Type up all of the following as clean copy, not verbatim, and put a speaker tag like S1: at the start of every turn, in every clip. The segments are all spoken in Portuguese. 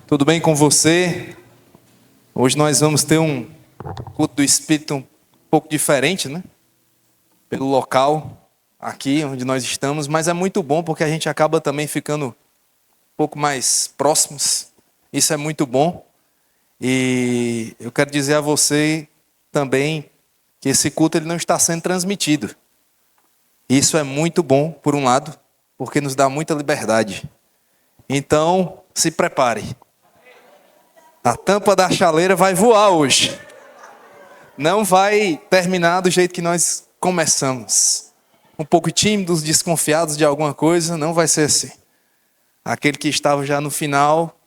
S1: Tudo bem com você? Hoje nós vamos ter um culto do Espírito um pouco diferente, né? Pelo local aqui onde nós estamos, mas é muito bom porque a gente acaba também ficando um pouco mais próximos. Isso é muito bom. E eu quero dizer a você também que esse culto ele não está sendo transmitido. Isso é muito bom, por um lado, porque nos dá muita liberdade. Então, se prepare. A tampa da chaleira vai voar hoje. Não vai terminar do jeito que nós começamos. Um pouco tímidos, desconfiados de alguma coisa, não vai ser assim. Aquele que estava já no final,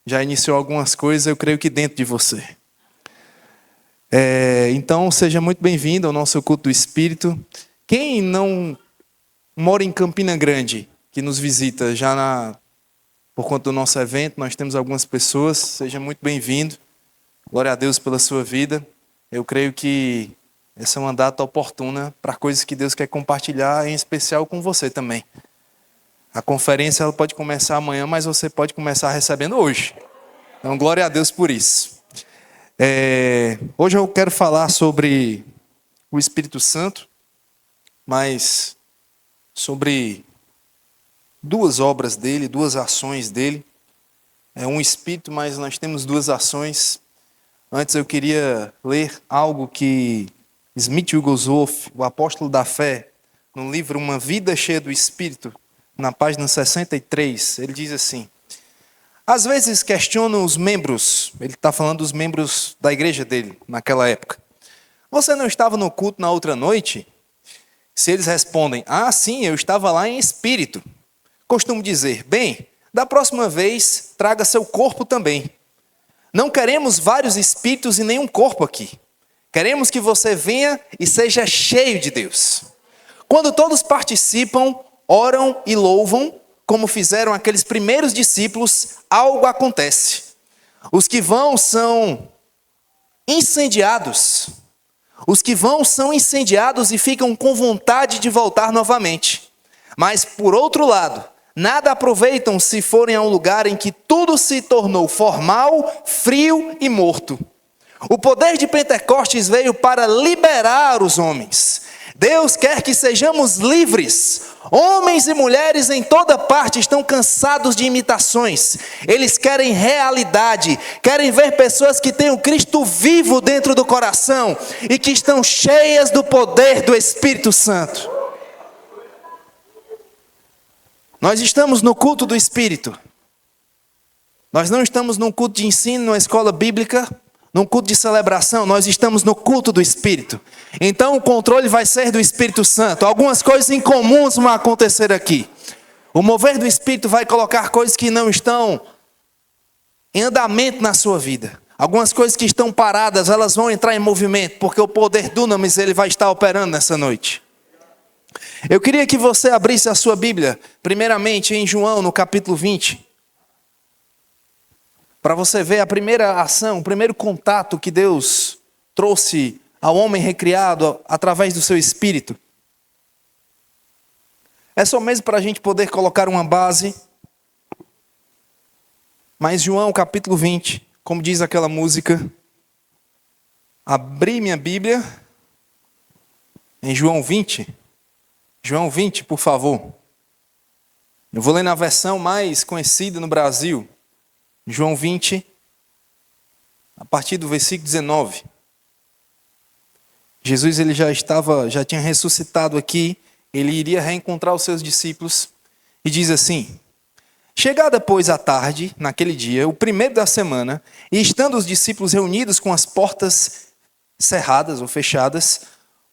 S1: já iniciou algumas coisas, eu creio que dentro de você. Então, seja muito bem-vindo ao nosso culto do Espírito. Quem não mora em Campina Grande, que nos visita já por conta do nosso evento, nós temos algumas pessoas, seja muito bem-vindo. Glória a Deus pela sua vida. Eu creio que essa é uma data oportuna para coisas que Deus quer compartilhar, em especial com você também. A conferência ela pode começar amanhã, mas você pode começar recebendo hoje. Então, glória a Deus por isso. Hoje eu quero falar sobre o Espírito Santo, mas sobre duas obras dele, duas ações dele. É um Espírito, mas nós temos duas ações. Antes eu queria ler algo que Smith Wigglesworth, o apóstolo da fé, no livro Uma Vida Cheia do Espírito, na página 63, ele diz assim: às vezes questionam os membros, ele está falando dos membros da igreja dele, naquela época. Você não estava no culto na outra noite? Se eles respondem, sim, eu estava lá em espírito. Costumo dizer, bem, da próxima vez, traga seu corpo também. Não queremos vários espíritos e nenhum corpo aqui. Queremos que você venha e seja cheio de Deus. Quando todos participam, oram e louvam, como fizeram aqueles primeiros discípulos, algo acontece. Os que vão são incendiados. Os que vão são incendiados e ficam com vontade de voltar novamente. Mas, por outro lado, nada aproveitam se forem a um lugar em que tudo se tornou formal, frio e morto. O poder de Pentecostes veio para liberar os homens. Deus quer que sejamos livres. Homens e mulheres em toda parte estão cansados de imitações. Eles querem realidade, querem ver pessoas que têm o Cristo vivo dentro do coração e que estão cheias do poder do Espírito Santo. Nós estamos no culto do Espírito. Nós não estamos num culto de ensino, numa escola bíblica, num culto de celebração. Nós estamos no culto do Espírito. Então o controle vai ser do Espírito Santo. Algumas coisas incomuns vão acontecer aqui. O mover do Espírito vai colocar coisas que não estão em andamento na sua vida. Algumas coisas que estão paradas, elas vão entrar em movimento, porque o poder dunamis ele vai estar operando nessa noite. Eu queria que você abrisse a sua Bíblia, primeiramente em João, no capítulo 20. Para você ver a primeira ação, o primeiro contato que Deus trouxe ao homem recriado através do seu Espírito. É só mesmo para a gente poder colocar uma base. Mas João, capítulo 20, como diz aquela música, abri minha Bíblia em João 20. João 20, por favor. Eu vou ler na versão mais conhecida no Brasil. João 20, a partir do versículo 19. Jesus ele já tinha ressuscitado aqui, ele iria reencontrar os seus discípulos e diz assim: chegada, pois, a tarde, naquele dia, o primeiro da semana, e estando os discípulos reunidos com as portas cerradas ou fechadas,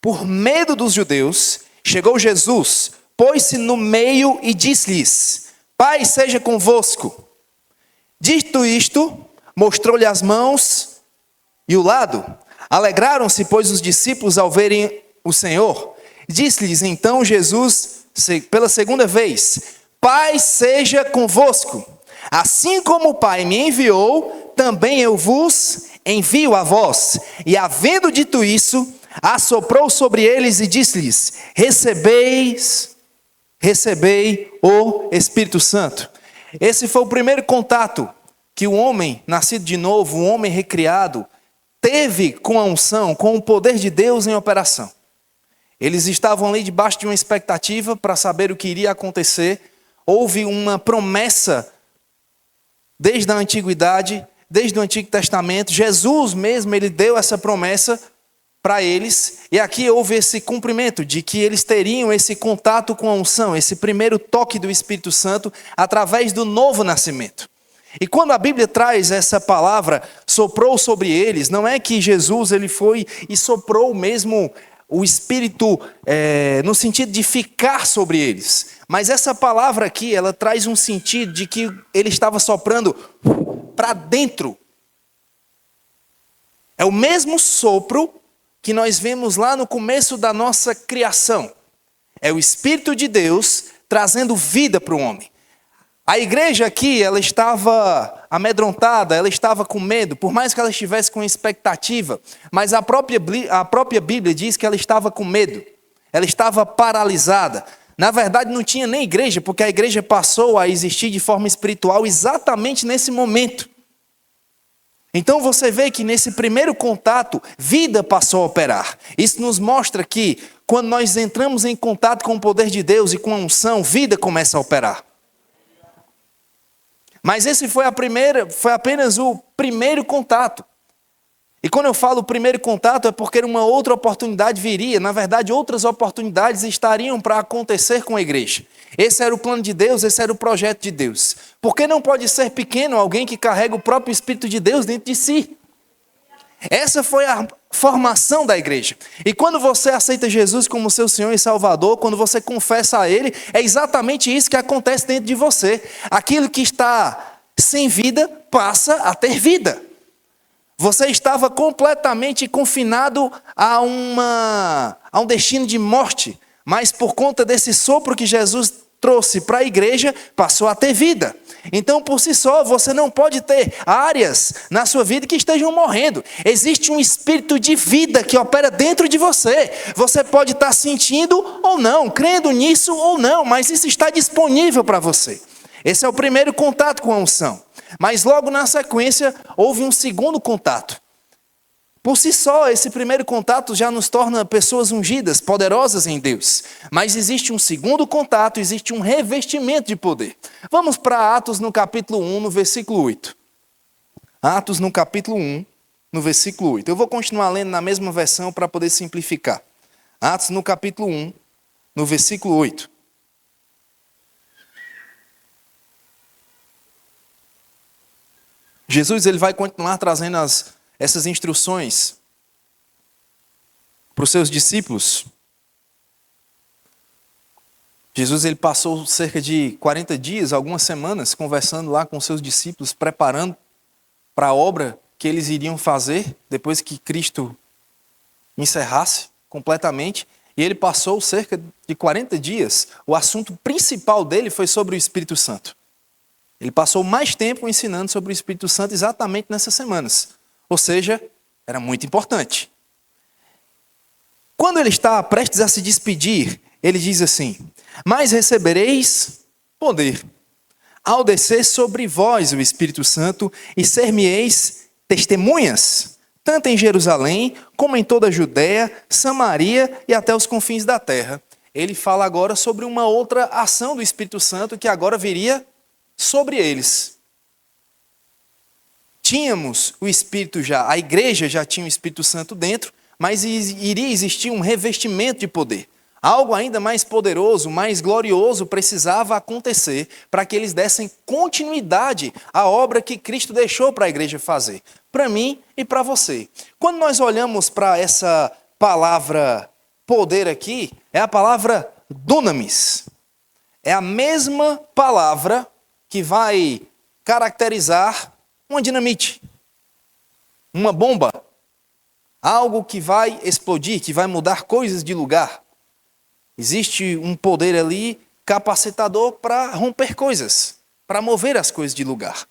S1: por medo dos judeus, chegou Jesus, pôs-se no meio e disse-lhes: Pai seja convosco. Dito isto, mostrou-lhe as mãos e o lado. Alegraram-se, pois, os discípulos ao verem o Senhor. Disse-lhes então Jesus, pela segunda vez: Pai seja convosco. Assim como o Pai me enviou, também eu vos envio a vós. E havendo dito isso, assoprou sobre eles e disse-lhes: recebei o Espírito Santo. Esse foi o primeiro contato que o homem nascido de novo, o homem recriado, teve com a unção, com o poder de Deus em operação. Eles estavam ali debaixo de uma expectativa para saber o que iria acontecer. Houve uma promessa desde a antiguidade, desde o Antigo Testamento. Jesus mesmo, ele deu essa promessa para eles. E aqui houve esse cumprimento de que eles teriam esse contato com a unção, esse primeiro toque do Espírito Santo através do novo nascimento. E quando a Bíblia traz essa palavra, soprou sobre eles, não é que Jesus ele foi e soprou mesmo o Espírito no sentido de ficar sobre eles. Mas essa palavra aqui, ela traz um sentido de que ele estava soprando para dentro. É o mesmo sopro que nós vemos lá no começo da nossa criação. É o Espírito de Deus trazendo vida para o homem. A igreja aqui, ela estava amedrontada, ela estava com medo, por mais que ela estivesse com expectativa, mas a própria Bíblia diz que ela estava com medo, ela estava paralisada. Na verdade, não tinha nem igreja, porque a igreja passou a existir de forma espiritual exatamente nesse momento. Então você vê que nesse primeiro contato, vida passou a operar. Isso nos mostra que quando nós entramos em contato com o poder de Deus e com a unção, vida começa a operar. Mas esse foi apenas o primeiro contato. E quando eu falo primeiro contato é porque uma outra oportunidade viria. Na verdade, outras oportunidades estariam para acontecer com a igreja. Esse era o plano de Deus, esse era o projeto de Deus. Porque não pode ser pequeno alguém que carrega o próprio Espírito de Deus dentro de si. Essa foi a formação da igreja. E quando você aceita Jesus como seu Senhor e Salvador, quando você confessa a Ele, é exatamente isso que acontece dentro de você. Aquilo que está sem vida passa a ter vida. Você estava completamente confinado a um destino de morte, mas por conta desse sopro que Jesus trouxe para a igreja, passou a ter vida. Então, por si só, você não pode ter áreas na sua vida que estejam morrendo. Existe um espírito de vida que opera dentro de você. Você pode estar sentindo ou não, crendo nisso ou não, mas isso está disponível para você. Esse é o primeiro contato com a unção. Mas logo na sequência, houve um segundo contato. Por si só, esse primeiro contato já nos torna pessoas ungidas, poderosas em Deus. Mas existe um segundo contato, existe um revestimento de poder. Vamos para Atos no capítulo 1, no versículo 8. Atos no capítulo 1, no versículo 8. Eu vou continuar lendo na mesma versão para poder simplificar. Atos no capítulo 1, no versículo 8. Jesus ele vai continuar trazendo essas instruções para os seus discípulos. Jesus ele passou cerca de 40 dias, algumas semanas, conversando lá com os seus discípulos, preparando para a obra que eles iriam fazer depois que Cristo encerrasse completamente. E ele passou cerca de 40 dias. O assunto principal dele foi sobre o Espírito Santo. Ele passou mais tempo ensinando sobre o Espírito Santo exatamente nessas semanas. Ou seja, era muito importante. Quando ele está prestes a se despedir, ele diz assim: mas recebereis poder, ao descer sobre vós o Espírito Santo, e ser-me-eis testemunhas, tanto em Jerusalém, como em toda a Judéia, Samaria e até os confins da terra. Ele fala agora sobre uma outra ação do Espírito Santo que agora viria sobre eles. Tínhamos o Espírito já, a igreja já tinha o Espírito Santo dentro, mas iria existir um revestimento de poder. Algo ainda mais poderoso, mais glorioso precisava acontecer para que eles dessem continuidade à obra que Cristo deixou para a igreja fazer, para mim e para você. Quando nós olhamos para essa palavra poder aqui, é a palavra dunamis. É a mesma palavra que vai caracterizar uma dinamite, uma bomba, algo que vai explodir, que vai mudar coisas de lugar. Existe um poder ali capacitador para romper coisas, para mover as coisas de lugar.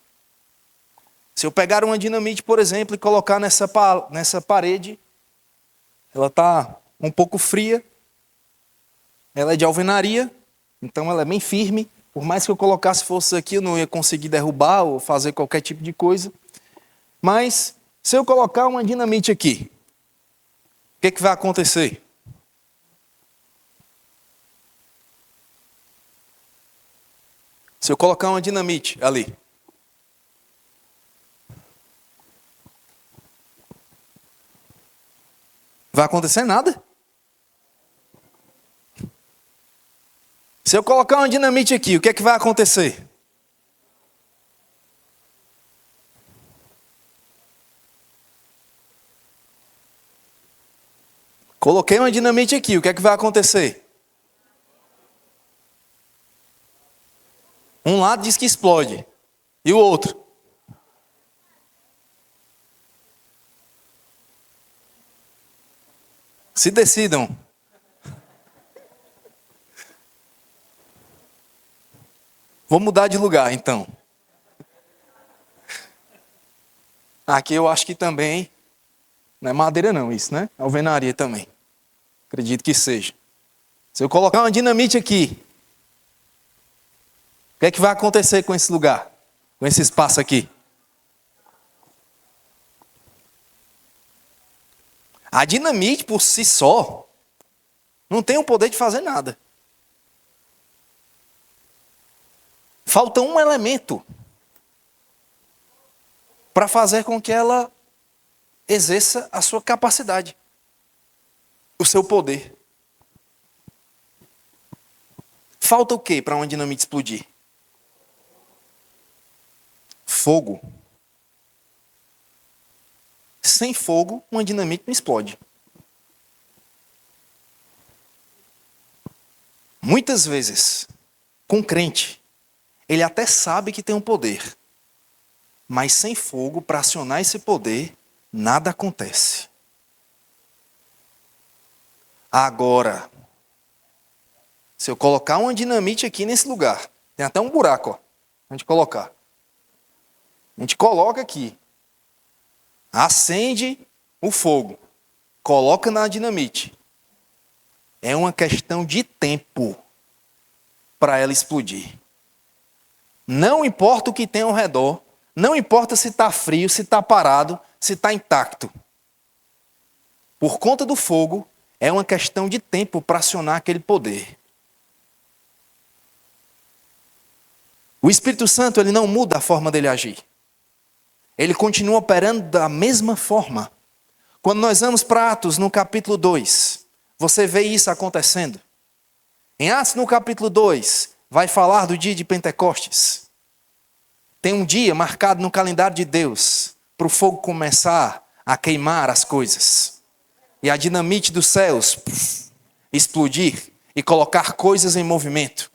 S1: Se eu pegar uma dinamite, por exemplo, e colocar nessa parede, ela está um pouco fria, ela é de alvenaria, então ela é bem firme, Por mais que eu colocasse força aqui, eu não ia conseguir derrubar ou fazer qualquer tipo de coisa. Mas, se eu colocar uma dinamite aqui, o que vai acontecer? Se eu colocar uma dinamite ali, vai acontecer nada? Se eu colocar uma dinamite aqui, o que vai acontecer? Coloquei uma dinamite aqui, o que vai acontecer? Um lado diz que explode, e o outro? Se decidam. Vou mudar de lugar, então. Aqui eu acho que também, não é madeira não isso, né? É alvenaria também. Acredito que seja. Se eu colocar uma dinamite aqui, o que vai acontecer com esse lugar? Com esse espaço aqui? A dinamite por si só não tem o poder de fazer nada. Falta um elemento para fazer com que ela exerça a sua capacidade, o seu poder. Falta o quê para uma dinamite explodir? Fogo. Sem fogo, uma dinamite não explode. Muitas vezes, com crente, ele até sabe que tem um poder, mas sem fogo, para acionar esse poder, nada acontece. Agora, se eu colocar uma dinamite aqui nesse lugar, tem até um buraco, ó, a gente colocar. A gente coloca aqui, acende o fogo, coloca na dinamite. É uma questão de tempo para ela explodir. Não importa o que tem ao redor, não importa se está frio, se está parado, se está intacto. Por conta do fogo, é uma questão de tempo para acionar aquele poder. O Espírito Santo, ele não muda a forma dele agir. Ele continua operando da mesma forma. Quando nós vamos para Atos, no capítulo 2, você vê isso acontecendo. Em Atos, no capítulo 2, vai falar do dia de Pentecostes. Tem um dia marcado no calendário de Deus para o fogo começar a queimar as coisas. E a dinamite dos céus explodir e colocar coisas em movimento.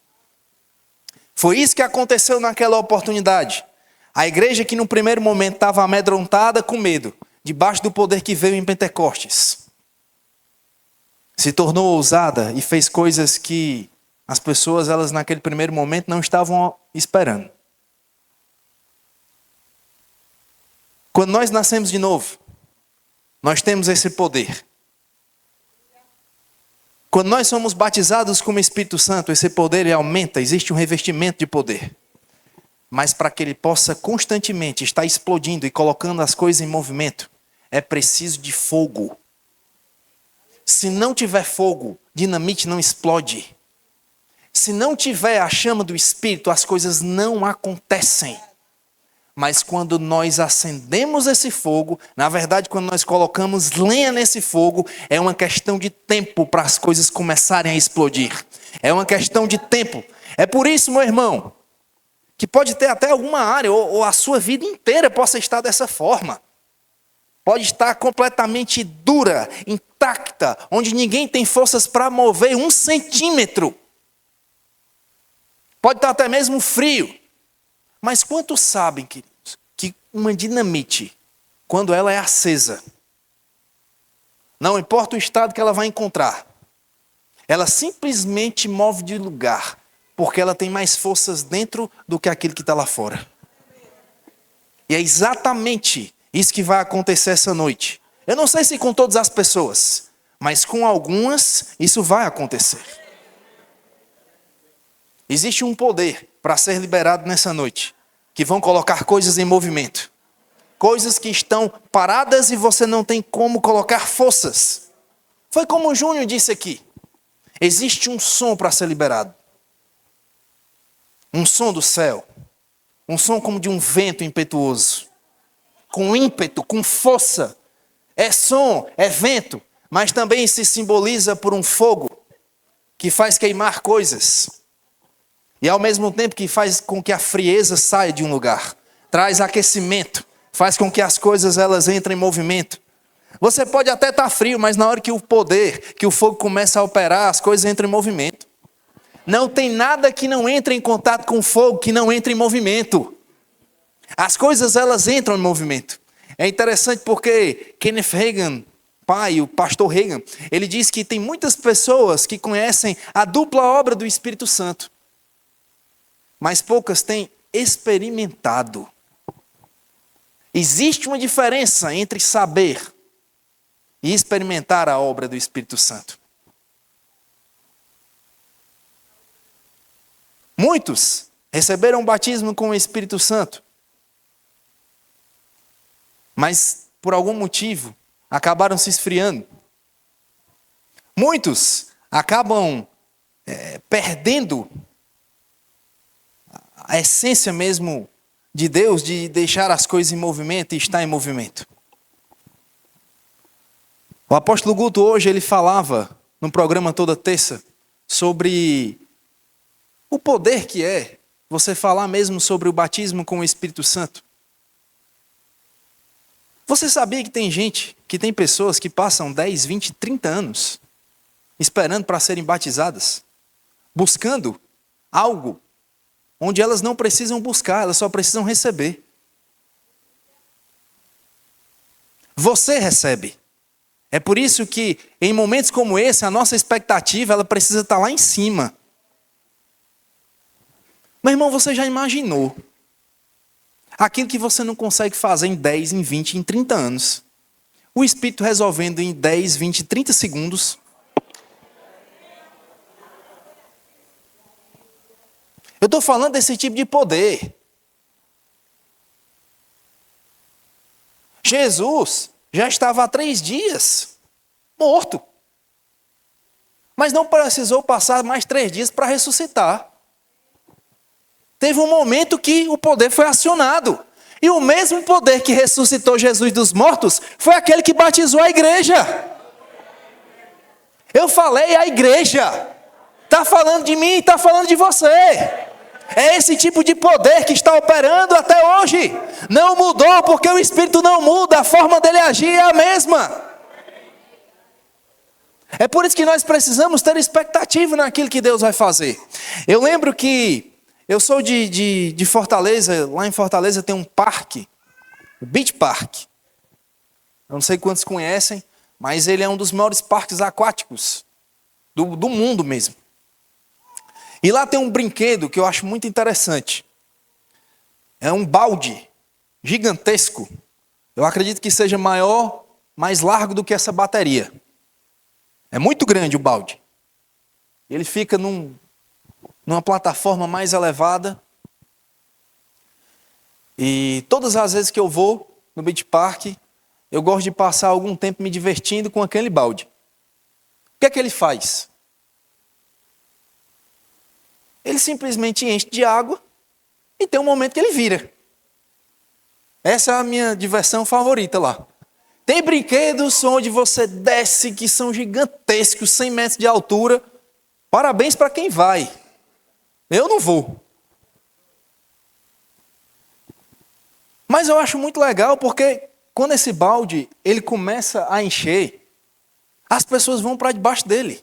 S1: Foi isso que aconteceu naquela oportunidade. A igreja que no primeiro momento estava amedrontada com medo, debaixo do poder que veio em Pentecostes, se tornou ousada e fez coisas que as pessoas, elas naquele primeiro momento não estavam esperando. Quando nós nascemos de novo, nós temos esse poder. Quando nós somos batizados com o Espírito Santo, esse poder aumenta, existe um revestimento de poder. Mas para que ele possa constantemente estar explodindo e colocando as coisas em movimento, é preciso de fogo. Se não tiver fogo, dinamite não explode. Se não tiver a chama do Espírito, as coisas não acontecem. Mas quando nós acendemos esse fogo, na verdade, quando nós colocamos lenha nesse fogo, é uma questão de tempo para as coisas começarem a explodir. É uma questão de tempo. É por isso, meu irmão, que pode ter até alguma área, ou a sua vida inteira possa estar dessa forma. Pode estar completamente dura, intacta, onde ninguém tem forças para mover 1 centímetro. Pode estar até mesmo frio. Mas quantos sabem, queridos, que uma dinamite, quando ela é acesa, não importa o estado que ela vai encontrar, ela simplesmente move de lugar, porque ela tem mais forças dentro do que aquilo que está lá fora. E é exatamente isso que vai acontecer essa noite. Eu não sei se com todas as pessoas, mas com algumas isso vai acontecer. Existe um poder para ser liberado nessa noite, que vão colocar coisas em movimento. Coisas que estão paradas e você não tem como colocar forças. Foi como o Júnior disse aqui. Existe um som para ser liberado. Um som do céu. Um som como de um vento impetuoso. Com ímpeto, com força. É som, é vento, mas também se simboliza por um fogo que faz queimar coisas. E ao mesmo tempo que faz com que a frieza saia de um lugar. Traz aquecimento. Faz com que as coisas elas entrem em movimento. Você pode até estar frio, mas na hora que o poder, que o fogo começa a operar, as coisas entram em movimento. Não tem nada que não entre em contato com o fogo, que não entre em movimento. As coisas elas entram em movimento. É interessante porque Kenneth Hagin, pai, o pastor Hagin, ele diz que tem muitas pessoas que conhecem a dupla obra do Espírito Santo. Mas poucas têm experimentado. Existe uma diferença entre saber e experimentar a obra do Espírito Santo. Muitos receberam o batismo com o Espírito Santo, mas por algum motivo acabaram se esfriando. Muitos acabam perdendo a essência mesmo de Deus, de deixar as coisas em movimento e estar em movimento. O apóstolo Guto hoje ele falava no programa toda terça sobre o poder que é você falar mesmo sobre o batismo com o Espírito Santo. Você sabia que tem pessoas que passam 10, 20, 30 anos esperando para serem batizadas, buscando algo onde elas não precisam buscar, elas só precisam receber. Você recebe. É por isso que em momentos como esse, a nossa expectativa ela precisa estar lá em cima. Meu irmão, você já imaginou aquilo que você não consegue fazer em 10, em 20, em 30 anos? O Espírito resolvendo em 10, 20, 30 segundos. Eu estou falando desse tipo de poder. Jesus já estava há 3 dias morto. Mas não precisou passar mais 3 dias para ressuscitar. Teve um momento que o poder foi acionado. E o mesmo poder que ressuscitou Jesus dos mortos foi aquele que batizou a igreja. Eu falei a igreja. Está falando de mim, está falando de você. É esse tipo de poder que está operando até hoje. Não mudou porque o Espírito não muda, a forma dele agir é a mesma. É por isso que nós precisamos ter expectativa naquilo que Deus vai fazer. Eu lembro que eu sou de Fortaleza, lá em Fortaleza tem um parque, o Beach Park. Eu não sei quantos conhecem, mas ele é um dos maiores parques aquáticos do mundo mesmo. E lá tem um brinquedo que eu acho muito interessante. É um balde gigantesco. Eu acredito que seja maior, mais largo do que essa bateria. É muito grande o balde. Ele fica numa plataforma mais elevada. E todas as vezes que eu vou no Beach Park, eu gosto de passar algum tempo me divertindo com aquele balde. O que é que ele faz? Ele simplesmente enche de água e tem um momento que ele vira. Essa é a minha diversão favorita lá. Tem brinquedos onde você desce que são gigantescos, 100 metros de altura. Parabéns para quem vai. Eu não vou. Mas eu acho muito legal porque quando esse balde ele começa a encher, as pessoas vão para debaixo dele.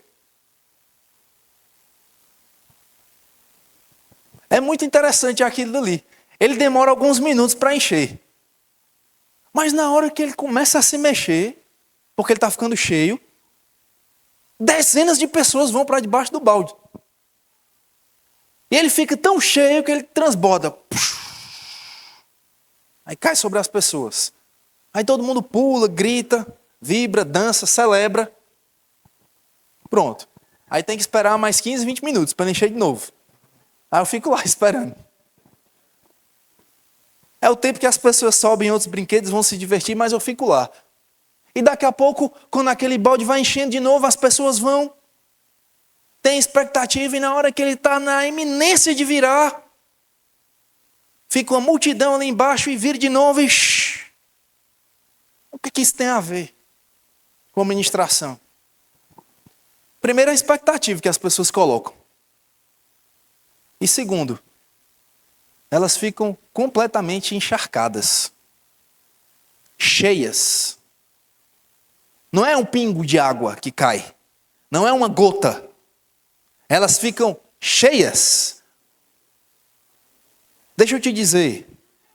S1: É muito interessante aquilo ali. Ele demora alguns minutos para encher. Mas na hora que ele começa a se mexer, porque ele está ficando cheio, dezenas de pessoas vão para debaixo do balde. E ele fica tão cheio que ele transborda. Aí cai sobre as pessoas. Aí todo mundo pula, grita, vibra, dança, celebra. Pronto. Aí tem que esperar mais 15, 20 minutos para encher de novo. Aí eu fico lá esperando. É o tempo que as pessoas sobem em outros brinquedos, vão se divertir, mas eu fico lá. E daqui a pouco, quando aquele balde vai enchendo de novo, as pessoas vão. Tem expectativa e na hora que ele está na iminência de virar, fica uma multidão ali embaixo e vira de novo e... O que isso tem a ver com a ministração? Primeiro, a expectativa que as pessoas colocam. E segundo, elas ficam completamente encharcadas, cheias. Não é um pingo de água que cai, não é uma gota. Elas ficam cheias. Deixa eu te dizer,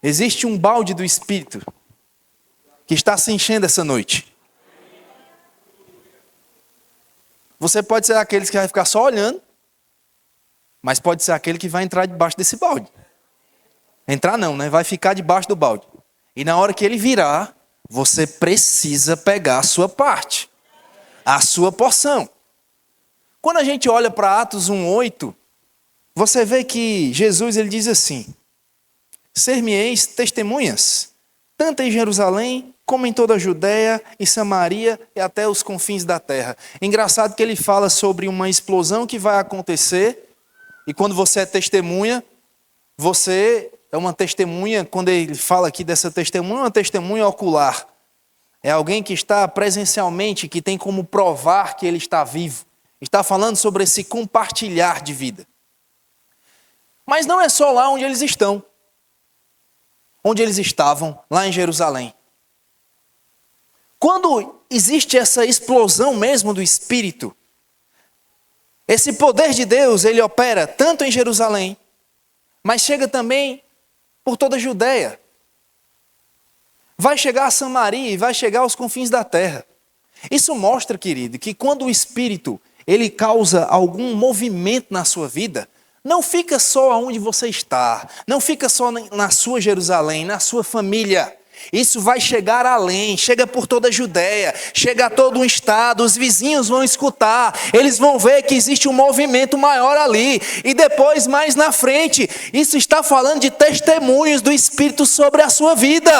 S1: existe um balde do Espírito que está se enchendo essa noite. Você pode ser aqueles que vai ficar só olhando, mas pode ser aquele que vai entrar debaixo desse balde. Entrar não, né? Vai ficar debaixo do balde. E na hora que ele virar, você precisa pegar a sua parte, a sua porção. Quando a gente olha para Atos 1:8, você vê que Jesus ele diz assim: ser-me-eis testemunhas, tanto em Jerusalém, como em toda a Judéia e Samaria e até os confins da terra. Engraçado que ele fala sobre uma explosão que vai acontecer, e quando você é testemunha, você é uma testemunha, quando ele fala aqui dessa testemunha, uma testemunha ocular. É alguém que está presencialmente, que tem como provar que ele está vivo. Está falando sobre esse compartilhar de vida. Mas não é só lá onde eles estão. Onde eles estavam, lá em Jerusalém. Quando existe essa explosão mesmo do Espírito, esse poder de Deus, ele opera tanto em Jerusalém, mas chega também por toda a Judéia. Vai chegar a Samaria e vai chegar aos confins da terra. Isso mostra, querido, que quando o Espírito ele causa algum movimento na sua vida, não fica só onde você está, não fica só na sua Jerusalém, na sua família. Isso vai chegar além, chega por toda a Judéia, chega a todo um estado, os vizinhos vão escutar, eles vão ver que existe um movimento maior ali. E depois, mais na frente, isso está falando de testemunhos do Espírito sobre a sua vida,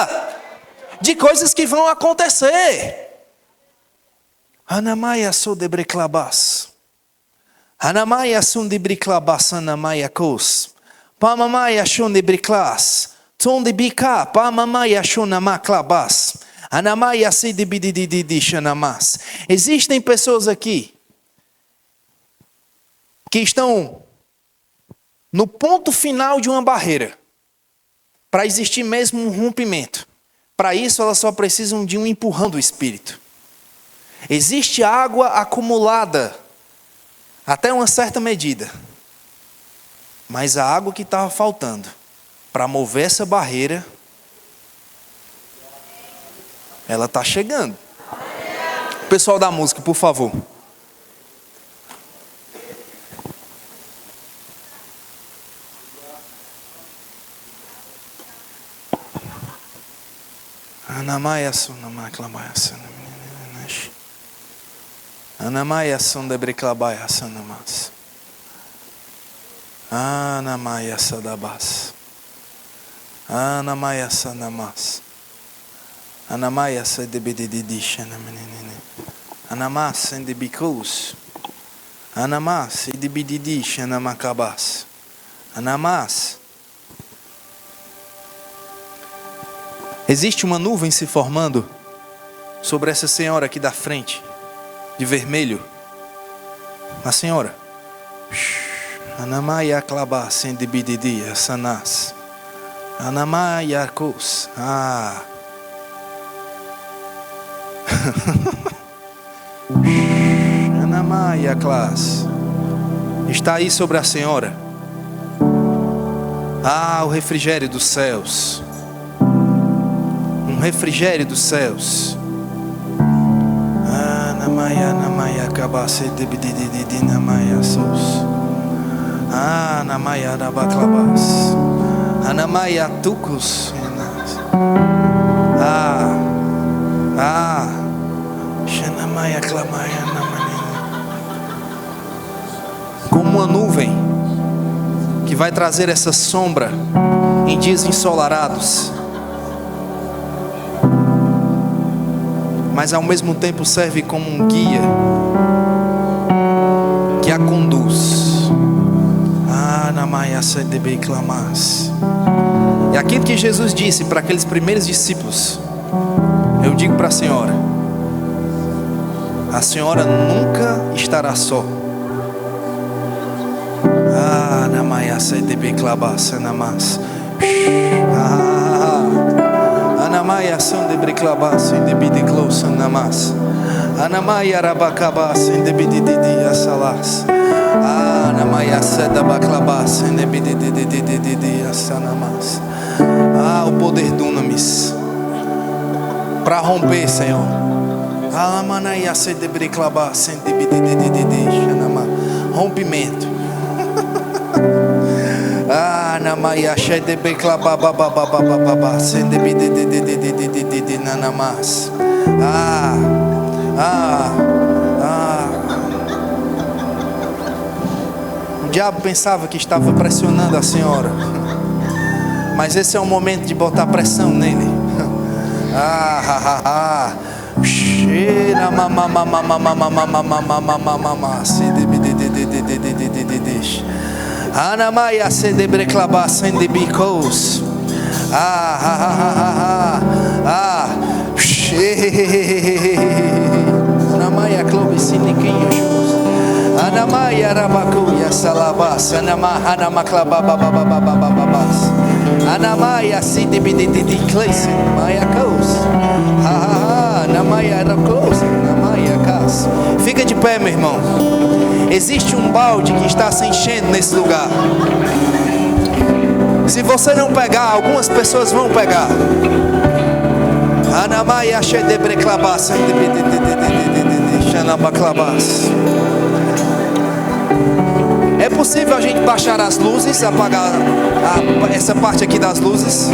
S1: de coisas que vão acontecer. Anamaya sodebreclabas. Anamaya sundebriclabas anamaya kos. Pamamaya shondebriclas. Tondebika pamamaya shonamaklabas. Anamaya sidibidididi shanamas. Existem pessoas aqui que estão no ponto final de uma barreira para existir mesmo um rompimento. Para isso elas só precisam de um empurrão do Espírito. Existe água acumulada até uma certa medida, mas a água que estava faltando para mover essa barreira, ela está chegando. Pessoal da música, por favor. Anamaya sunamaklabaya sunamaklabaya. Anamaya sundebriclabaya sanamas. Anamaya sadabas. Anamaya sanamas. Anamaya sedebididi shanamenene. Anamas sendebicos. Anamas sedebididi shanamakabas. Anamas. Existe uma nuvem se formando sobre essa senhora aqui da frente, de vermelho. A senhora. Anamaya klaba sendebididi sanas. Anamaya kos. Anamaya klas. Está aí sobre a senhora. O refrigério dos céus. Um refrigério dos céus. Anamaya namaya kabase debididi namaya sos. Anamaya rabaklabas. Anamaya tukus. Shanamaya klamaya namanina. Como uma nuvem que vai trazer essa sombra em dias ensolarados, mas ao mesmo tempo serve como um guia que a conduz. E aquilo que Jesus disse para aqueles primeiros discípulos, eu digo para a senhora nunca estará só. O poder dunamis para romper, Senhor. Rompimento. O diabo pensava que estava pressionando a senhora, mas esse é o momento de botar pressão nele. Fica de pé, meu irmão. Existe um balde que está se enchendo nesse lugar. Se você não pegar, algumas pessoas vão pegar. É possível a gente baixar as luzes, apagar essa parte aqui das luzes?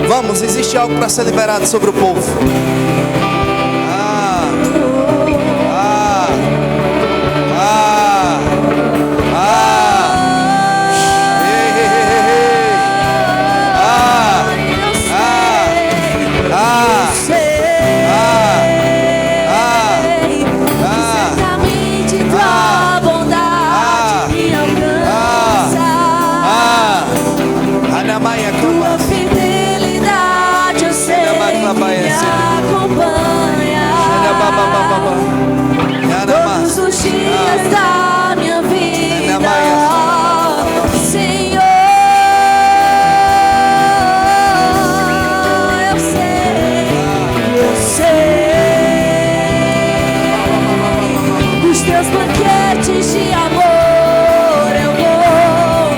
S1: Vamos, existe algo para ser liberado sobre o povo.
S2: Todos os dias da minha vida, Senhor, eu sei, os teus banquetes de amor eu vou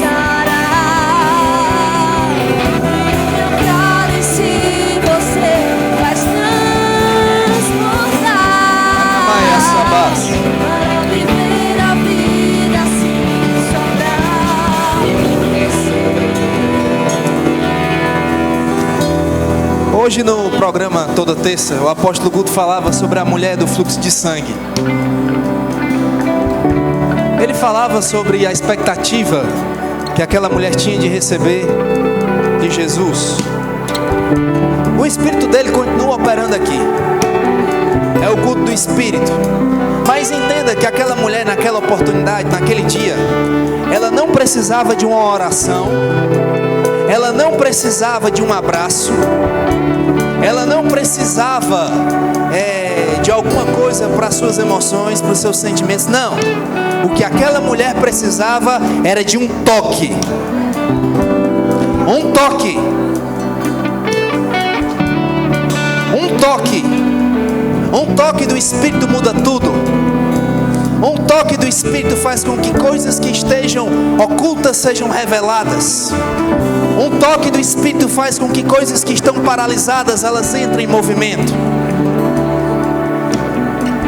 S2: sarar, meu cálice você faz para viver a vida assim, só pra você.
S1: Hoje no programa Toda Terça, o apóstolo Guto falava sobre a mulher do fluxo de sangue. Ele falava sobre a expectativa que aquela mulher tinha de receber de Jesus. O Espírito dele continua operando aqui. É o culto do Espírito. Mas entenda que aquela mulher, naquela oportunidade, naquele dia, ela não precisava de uma oração, ela não precisava de um abraço, ela não precisava de alguma coisa para suas emoções, para os seus sentimentos. Não. O que aquela mulher precisava era de um toque. Um toque. Um toque. Um toque do Espírito muda tudo. Um toque do Espírito faz com que coisas que estejam ocultas sejam reveladas. Um toque do Espírito faz com que coisas que estão paralisadas, elas entrem em movimento.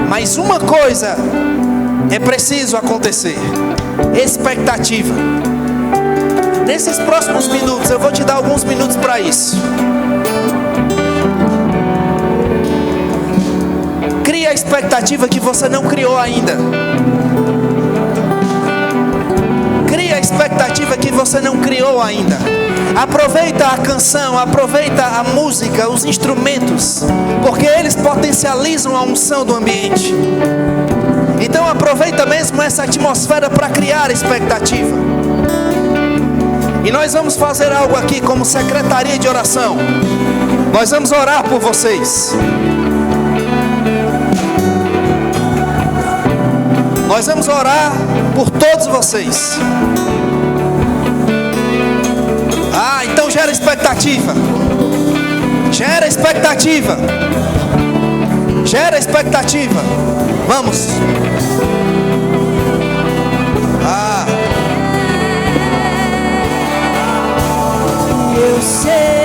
S1: Mas uma coisa é preciso acontecer: expectativa. Nesses próximos minutos, eu vou te dar alguns minutos para isso. expectativa que você não criou ainda. Cria a expectativa que você não criou ainda. Aproveita a canção, aproveita a música, os instrumentos, porque eles potencializam a unção do ambiente. Então aproveita mesmo essa atmosfera para criar expectativa. E nós vamos fazer algo aqui como secretaria de oração. Nós vamos orar por vocês. Nós vamos orar por todos vocês. Então gera expectativa. Gera expectativa. Gera expectativa. Vamos.
S2: Eu sei.